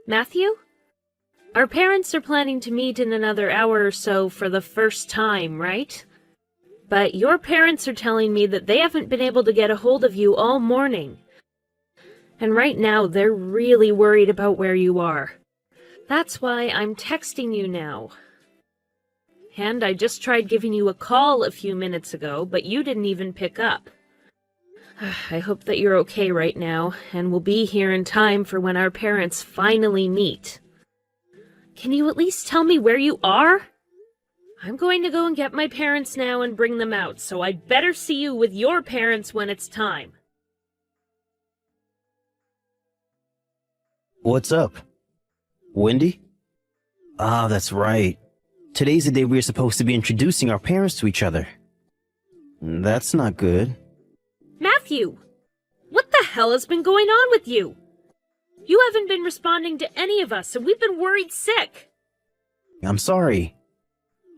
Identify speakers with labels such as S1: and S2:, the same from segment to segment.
S1: Matthew? Our parents are planning to meet in another hour or so for the first time, right? But your parents are telling me that they haven't been able to get a hold of you all morning. And right now, they're really worried about where you are. That's why I'm texting you now. And I just tried giving you a call a few minutes ago, but you didn't even pick up. I hope that you're okay right now, and will be here in time for when our parents finally meet. Can you at least tell me where you are? I'm going to go and get my parents now and bring them out, so I'd better see you with your parents when it's time.
S2: What's up? Wendy? Ah, that's right. Today's the day we're supposed to be introducing our parents to each other. That's not good.
S1: Matthew! What the hell has been going on with you? You haven't been responding to any of us, and we've been worried sick.
S2: I'm sorry.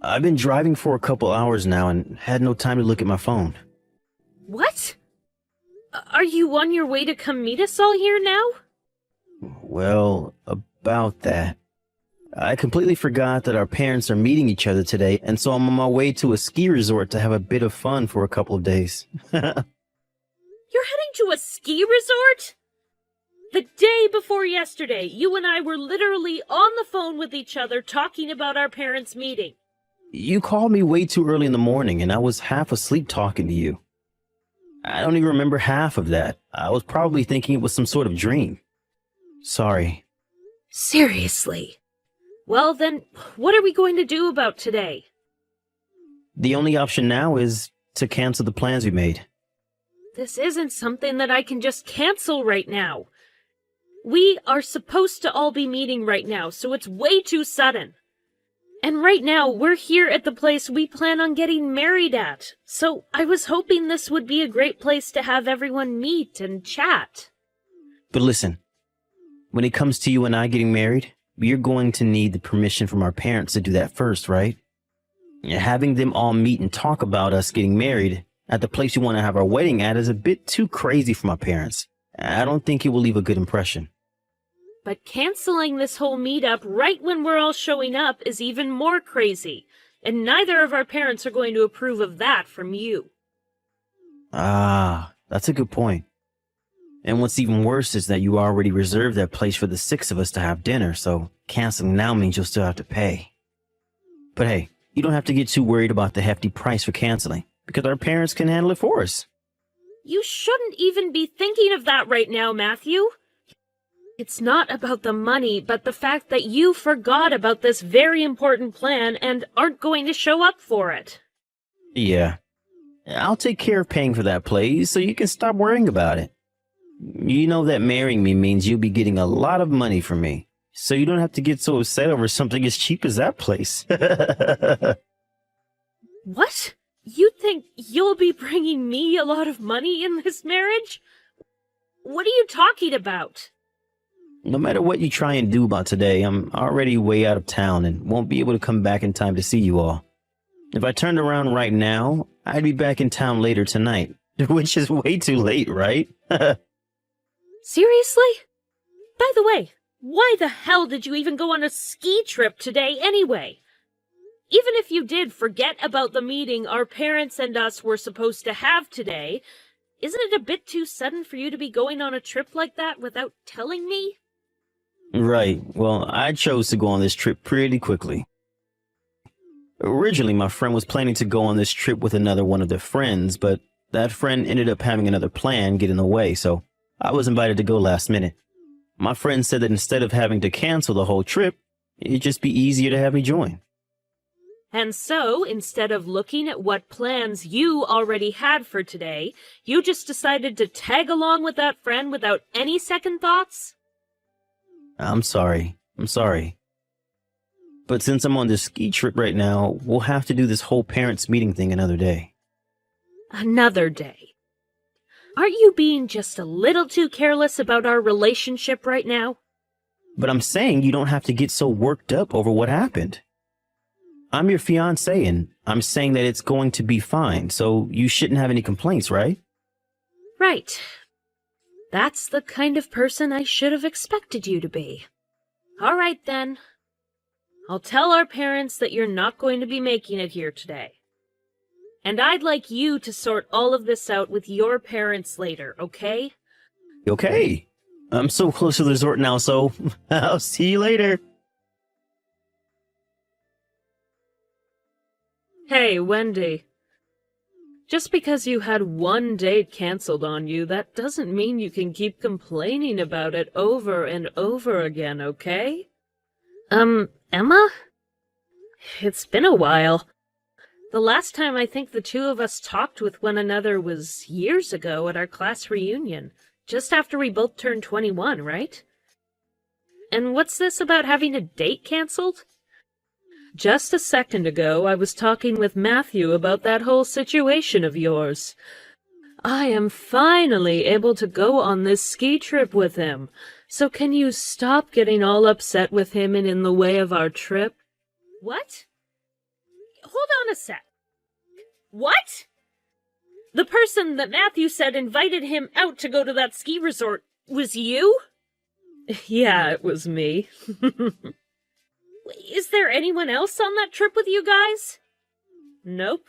S2: I've been driving for a couple hours now and had no time to look at my phone.
S1: What? Are you on your way to come meet us all here now?
S2: Well, about that. I completely forgot that our parents are meeting each other today, and so I'm on my way to a ski resort to have a bit of fun for a couple of days.
S1: You're heading to a ski resort? The day before yesterday, you and I were literally on the phone with each other talking about our parents' meeting.
S2: You called me way too early in the morning, and I was half asleep talking to you. I don't even remember half of that. I was probably thinking it was some sort of dream. Sorry.
S1: Seriously? Well then, what are we going to do about today?
S2: The only option now is to cancel the plans we made.
S1: This isn't something that I can just cancel right now. We are supposed to all be meeting right now, so it's way too sudden. And right now, we're here at the place we plan on getting married at, so I was hoping this would be a great place to have everyone meet and chat.
S2: But listen, when it comes to you and I getting married, you're going to need the permission from our parents to do that first, right? Having them all meet and talk about us getting married at the place you want to have our wedding at is a bit too crazy for my parents. I don't think it will leave a good impression.
S1: But canceling this whole meetup right when we're all showing up is even more crazy, and neither of our parents are going to approve of that from you.
S2: Ah, that's a good point. And what's even worse is that you already reserved that place for the 6 of us to have dinner, so canceling now means you'll still have to pay. But hey, you don't have to get too worried about the hefty price for canceling, because our parents can handle it for us.
S1: You shouldn't even be thinking of that right now, Matthew. It's not about the money, but the fact that you forgot about this very important plan and aren't going to show up for it.
S2: Yeah, I'll take care of paying for that place so you can stop worrying about it. You know that marrying me means you'll be getting a lot of money from me, so you don't have to get so upset over something as cheap as that place.
S1: What? You think you'll be bringing me a lot of money in this marriage? What are you talking about?
S2: No matter what you try and do about today, I'm already way out of town and won't be able to come back in time to see you all. If I turned around right now, I'd be back in town later tonight, which is way too late, right?
S1: Seriously? By the way, why the hell did you even go on a ski trip today anyway? Even if you did forget about the meeting our parents and us were supposed to have today, isn't it a bit too sudden for you to be going on a trip like that without telling me?
S2: Right. Well, I chose to go on this trip pretty quickly. Originally, my friend was planning to go on this trip with another one of their friends, but that friend ended up having another plan get in the way, so I was invited to go last minute. My friend said that instead of having to cancel the whole trip, it'd just be easier to have me join.
S1: And so, instead of looking at what plans you already had for today, you just decided to tag along with that friend without any second thoughts?
S2: I'm sorry. But since I'm on this ski trip right now, we'll have to do this whole parents' meeting thing another day.
S1: Another day? Aren't you being just a little too careless about our relationship right now?
S2: But I'm saying you don't have to get so worked up over what happened. I'm your fiancé, and I'm saying that it's going to be fine, so you shouldn't have any complaints, right?
S1: Right. That's the kind of person I should have expected you to be. All right, then. I'll tell our parents that you're not going to be making it here today. And I'd like you to sort all of this out with your parents later, okay?
S2: Okay. I'm so close to the resort now, so I'll see you later.
S1: Hey, Wendy. Just because you had one date canceled on you, that doesn't mean you can keep complaining about it over and over again, okay? Emma? It's been a while. The last time I think the two of us talked with one another was years ago at our class reunion, just after we both turned 21, right? And what's this about having a date canceled? Just a second ago, I was talking with Matthew about that whole situation of yours. I am finally able to go on this ski trip with him, so can you stop getting all upset with him and in the way of our trip? What? Hold on a sec. What? The person that Matthew said invited him out to go to that ski resort was you? Yeah, it was me. Is there anyone else on that trip with you guys? Nope.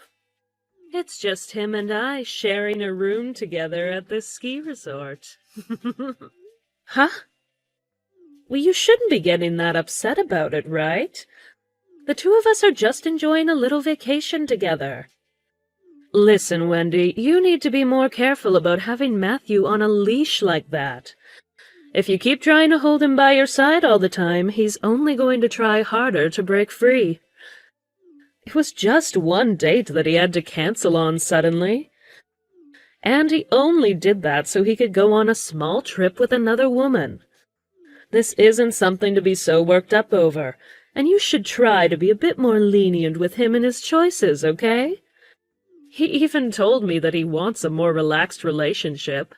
S1: It's just him and I sharing a room together at this ski resort. Huh? Well, you shouldn't be getting that upset about it, right? The two of us are just enjoying a little vacation together. Listen, Wendy, you need to be more careful about having Matthew on a leash like that. If you keep trying to hold him by your side all the time, he's only going to try harder to break free. It was just one date that he had to cancel on suddenly. And he only did that so he could go on a small trip with another woman. This isn't something to be so worked up over, and you should try to be a bit more lenient with him and his choices, okay? He even told me that he wants a more relaxed relationship.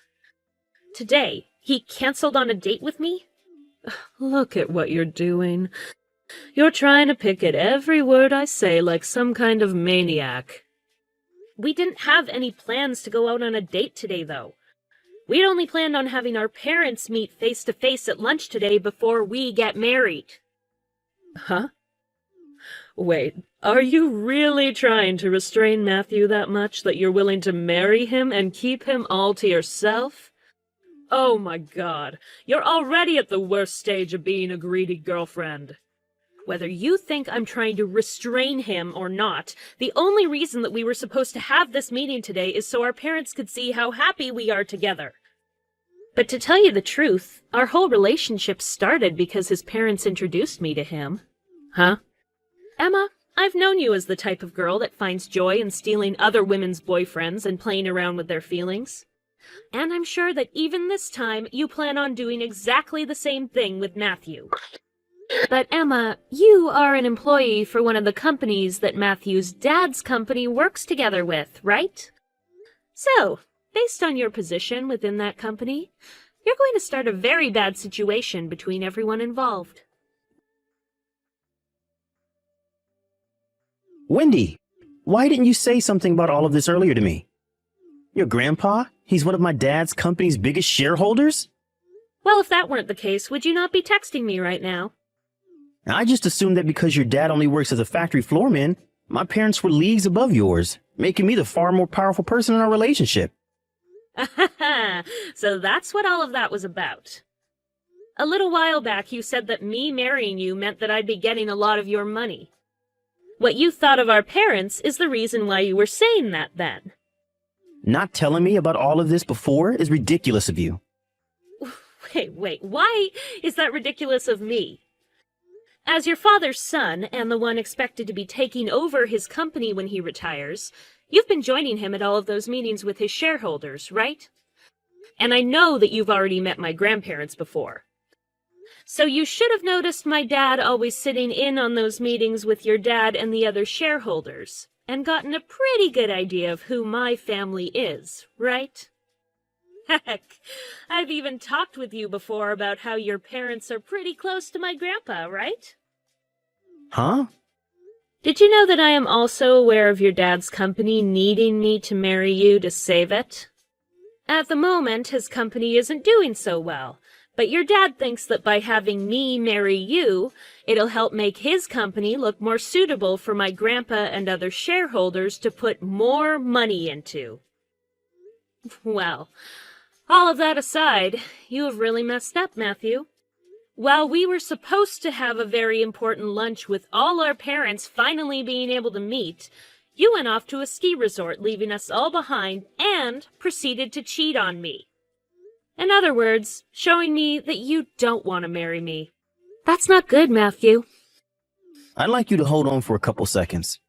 S1: Today, he canceled on a date with me? Look at what you're doing. You're trying to pick at every word I say like some kind of maniac. We didn't have any plans to go out on a date today, though. We'd only planned on having our parents meet face-to-face at lunch today before we get married. Huh? Wait, are you really trying to restrain Matthew that much that you're willing to marry him and keep him all to yourself? Oh my God, you're already at the worst stage of being a greedy girlfriend. Whether you think I'm trying to restrain him or not, the only reason that we were supposed to have this meeting today is so our parents could see how happy we are together. But to tell you the truth, our whole relationship started because his parents introduced me to him. Huh? Emma, I've known you as the type of girl that finds joy in stealing other women's boyfriends and playing around with their feelings. And I'm sure that even this time you plan on doing exactly the same thing with Matthew. But Emma, you are an employee for one of the companies that Matthew's dad's company works together with, right? So, based on your position within that company, you're going to start a very bad situation between everyone involved.
S2: Wendy, why didn't you say something about all of this earlier to me? Your grandpa? He's one of my dad's company's biggest shareholders?
S1: Well, if that weren't the case, would you not be texting me right now?
S2: I just assumed that because your dad only works as a factory floorman, my parents were leagues above yours, making me the far more powerful person in our relationship.
S1: So that's what all of that was about. A little while back, you said that me marrying you meant that I'd be getting a lot of your money. What you thought of our parents is the reason why you were saying that then.
S2: Not telling me about all of this before is ridiculous of you.
S1: Wait, why is that ridiculous of me? As your father's son, and the one expected to be taking over his company when he retires, you've been joining him at all of those meetings with his shareholders, right? And I know that you've already met my grandparents before. So you should have noticed my dad always sitting in on those meetings with your dad and the other shareholders, and gotten a pretty good idea of who my family is, right? Heck, I've even talked with you before about how your parents are pretty close to my grandpa, right?
S2: Huh?
S1: Did you know that I am also aware of your dad's company needing me to marry you to save it? At the moment, his company isn't doing so well, But your dad thinks that by having me marry you, it'll help make his company look more suitable for my grandpa and other shareholders to put more money into. Well, all of that aside, you have really messed up, Matthew. While we were supposed to have a very important lunch with all our parents finally being able to meet, you went off to a ski resort, leaving us all behind, and proceeded to cheat on me. In other words, showing me that you don't want to marry me. That's not good, Matthew.
S2: I'd like you to hold on for a couple seconds.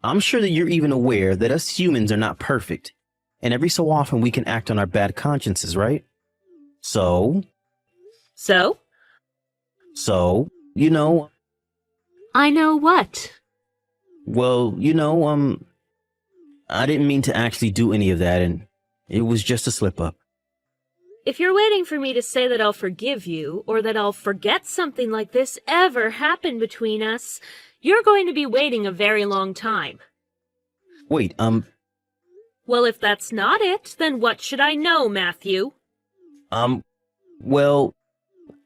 S2: I'm sure that you're even aware that us humans are not perfect, and every so often we can act on our bad consciences, right? So, you know...
S1: I know what?
S2: Well, I didn't mean to actually do any of that, and it was just a slip-up.
S1: If you're waiting for me to say that I'll forgive you, or that I'll forget something like this ever happened between us, you're going to be waiting a very long time.
S2: Wait,
S1: Well, if that's not it, then what should I know, Matthew?
S2: Well,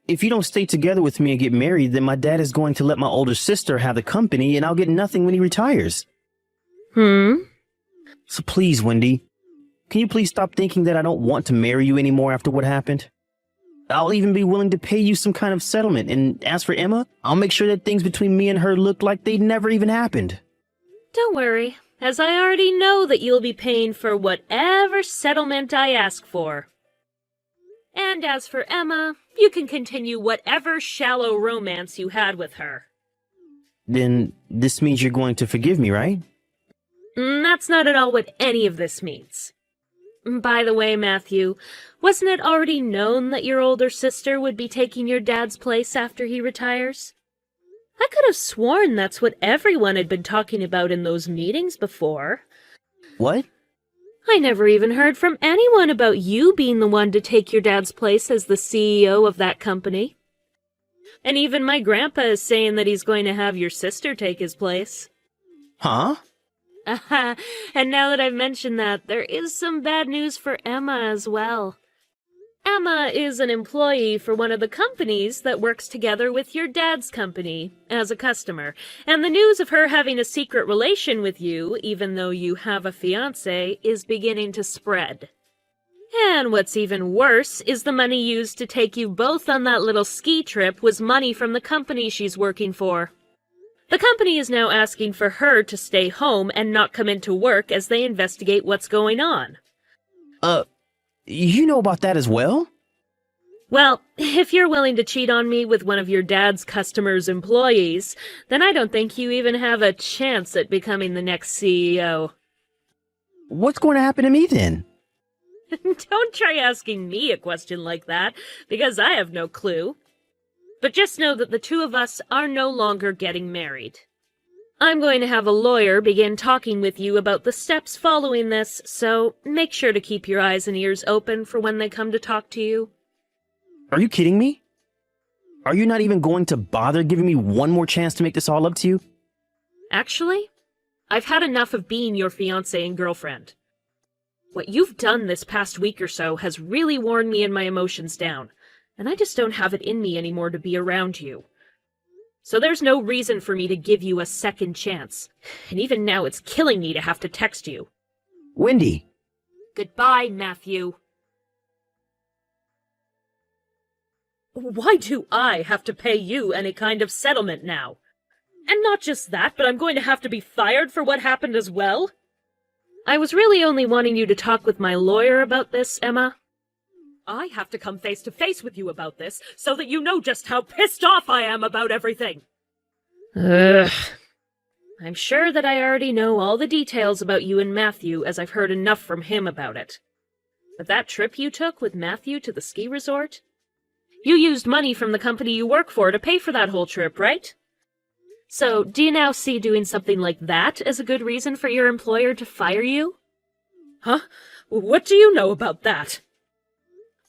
S2: if you don't stay together with me and get married, then my dad is going to let my older sister have the company, and I'll get nothing when he retires. So please, Wendy, can you please stop thinking that I don't want to marry you anymore after what happened? I'll even be willing to pay you some kind of settlement, and as for Emma, I'll make sure that things between me and her look like they never even happened.
S1: Don't worry, as I already know that you'll be paying for whatever settlement I ask for. And as for Emma, you can continue whatever shallow romance you had with her.
S2: Then this means you're going to forgive me, right?
S1: That's not at all what any of this means. By the way, Matthew, wasn't it already known that your older sister would be taking your dad's place after he retires? I could have sworn that's what everyone had been talking about in those meetings before.
S2: What?
S1: I never even heard from anyone about you being the one to take your dad's place as the CEO of that company. And even my grandpa is saying that he's going to have your sister take his place.
S2: Huh?
S1: And now that I've mentioned that, there is some bad news for Emma as well. Emma is an employee for one of the companies that works together with your dad's company as a customer, and the news of her having a secret relation with you, even though you have a fiancé, is beginning to spread. And what's even worse is the money used to take you both on that little ski trip was money from the company she's working for. The company is now asking for her to stay home and not come into work as they investigate what's going on.
S2: You know about that as well?
S1: Well, if you're willing to cheat on me with one of your dad's customers' employees, then I don't think you even have a chance at becoming the next CEO.
S2: What's going to happen to me then?
S1: Don't try asking me a question like that, because I have no clue. But just know that the two of us are no longer getting married. I'm going to have a lawyer begin talking with you about the steps following this, so make sure to keep your eyes and ears open for when they come to talk to you.
S2: Are you kidding me? Are you not even going to bother giving me one more chance to make this all up to you?
S1: Actually, I've had enough of being your fiancé and girlfriend. What you've done this past week or so has really worn me and my emotions down, and I just don't have it in me anymore to be around you. So there's no reason for me to give you a second chance, and even now it's killing me to have to text you.
S2: Wendy!
S1: Goodbye, Matthew. Why do I have to pay you any kind of settlement now? And not just that, but I'm going to have to be fired for what happened as well? I was really only wanting you to talk with my lawyer about this, Emma. I have to come face to face with you about this so that you know just how pissed off I am about everything. Ugh. I'm sure that I already know all the details about you and Matthew as I've heard enough from him about it. But that trip you took with Matthew to the ski resort? You used money from the company you work for to pay for that whole trip, right? So, do you now see doing something like that as a good reason for your employer to fire you? Huh? What do you know about that?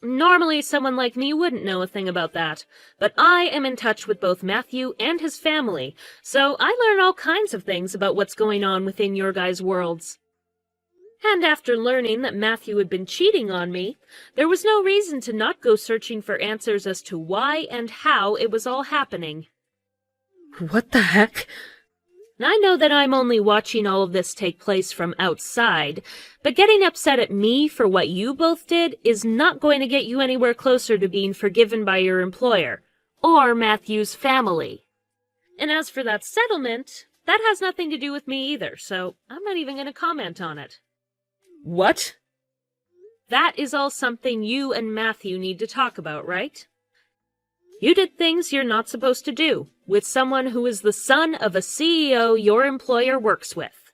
S1: Normally, someone like me wouldn't know a thing about that, but I am in touch with both Matthew and his family, so I learn all kinds of things about what's going on within your guys' worlds. And after learning that Matthew had been cheating on me, there was no reason to not go searching for answers as to why and how it was all happening.
S3: What the heck?
S1: I know that I'm only watching all of this take place from outside, but getting upset at me for what you both did is not going to get you anywhere closer to being forgiven by your employer, or Matthew's family. And as for that settlement, that has nothing to do with me either, so I'm not even going to comment on it.
S3: What?
S1: That is all something you and Matthew need to talk about, right? You did things you're not supposed to do with someone who is the son of a CEO your employer works with.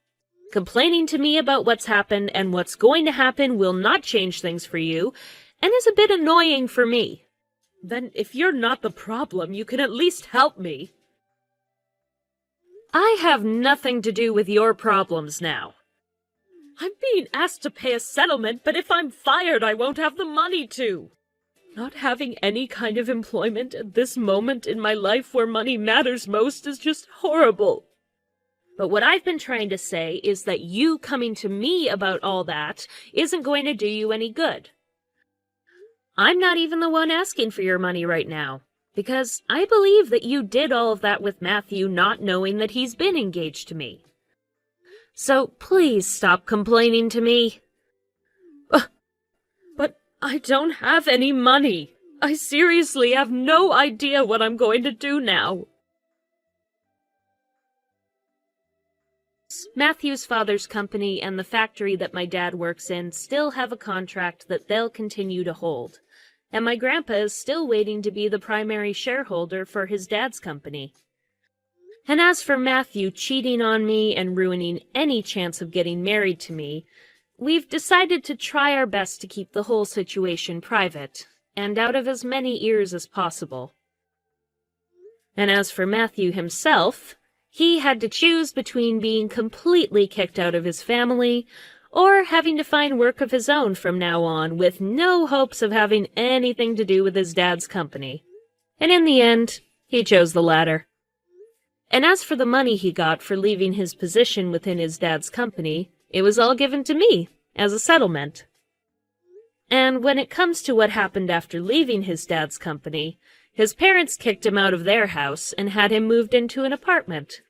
S1: Complaining to me about what's happened and what's going to happen will not change things for you, and is a bit annoying for me.
S3: Then if you're not the problem, you can at least help me.
S1: I have nothing to do with your problems now.
S3: I'm being asked to pay a settlement, but if I'm fired, I won't have the money to. Not having any kind of employment at this moment in my life where money matters most is just horrible.
S1: But what I've been trying to say is that you coming to me about all that isn't going to do you any good. I'm not even the one asking for your money right now, because I believe that you did all of that with Matthew not knowing that he's been engaged to me. So please stop complaining to me.
S3: But I don't have any money. I seriously have no idea what I'm going to do now.
S1: Matthew's father's company and the factory that my dad works in still have a contract that they'll continue to hold, and my grandpa is still waiting to be the primary shareholder for his dad's company. And as for Matthew cheating on me and ruining any chance of getting married to me, we've decided to try our best to keep the whole situation private, and out of as many ears as possible. And as for Matthew himself, he had to choose between being completely kicked out of his family, or having to find work of his own from now on with no hopes of having anything to do with his dad's company. And in the end, he chose the latter. And as for the money he got for leaving his position within his dad's company, it was all given to me, as a settlement. And when it comes to what happened after leaving his dad's company, his parents kicked him out of their house and had him moved into an apartment.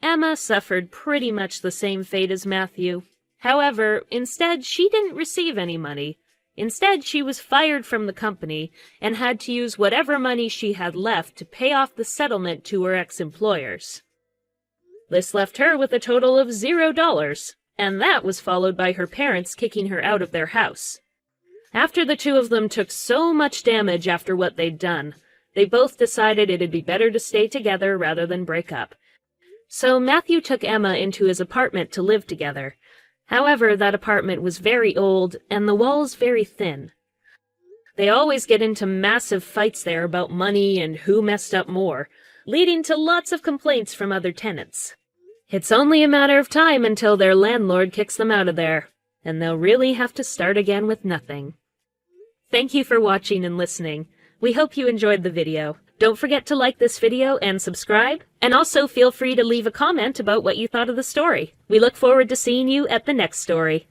S1: Emma suffered pretty much the same fate as Matthew. However, instead she didn't receive any money. Instead, she was fired from the company and had to use whatever money she had left to pay off the settlement to her ex-employers. This left her with a total of $0, and that was followed by her parents kicking her out of their house. After the two of them took so much damage after what they'd done, they both decided it'd be better to stay together rather than break up. So Matthew took Emma into his apartment to live together. However, that apartment was very old, and the walls very thin. They always get into massive fights there about money and who messed up more, leading to lots of complaints from other tenants. It's only a matter of time until their landlord kicks them out of there, and they'll really have to start again with nothing. Thank you for watching and listening. We hope you enjoyed the video. Don't forget to like this video and subscribe, and also feel free to leave a comment about what you thought of the story. We look forward to seeing you at the next story.